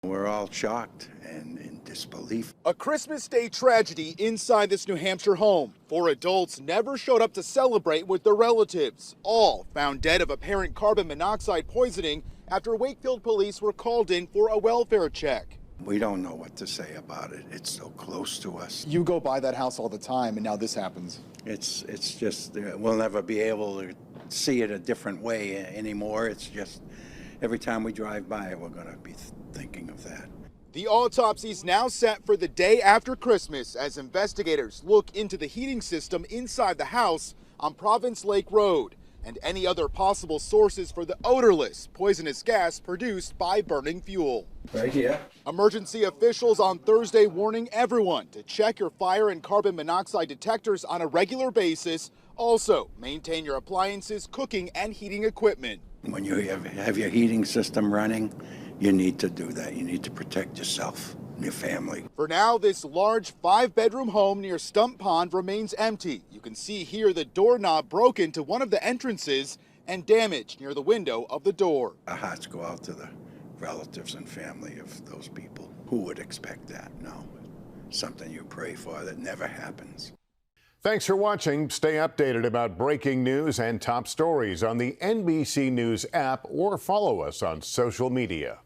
We're all shocked and in disbelief. A Christmas Day tragedy inside this New Hampshire home. 4 adults never showed up to celebrate with their relatives. All found dead of apparent carbon monoxide poisoning after Wakefield police were called in for a welfare check. We don't know what to say about it. It's so close to us. You go by that house all the time, and now this happens. It's just, we'll never be able to see it a different way anymore. It's just, every time we drive by it, we're going to be thinking of that. The autopsy's now set for the day after Christmas as investigators look into the heating system inside the house on Province Lake Road and any other possible sources for the odorless, poisonous gas produced by burning fuel. Right here. Emergency officials on Thursday warning everyone to check your fire and carbon monoxide detectors on a regular basis. Also, maintain your appliances, cooking, and heating equipment. When you have your heating system running, you need to do that. You need to protect yourself and your family. For now, this large 5-bedroom home near Stump Pond remains empty. You can see here the doorknob broken to one of the entrances and damage near the window of the door. Our hearts go out to the relatives and family of those people. Who would expect that? No. Something you pray for that never happens. Thanks for watching. Stay updated about breaking news and top stories on the NBC News app or follow us on social media.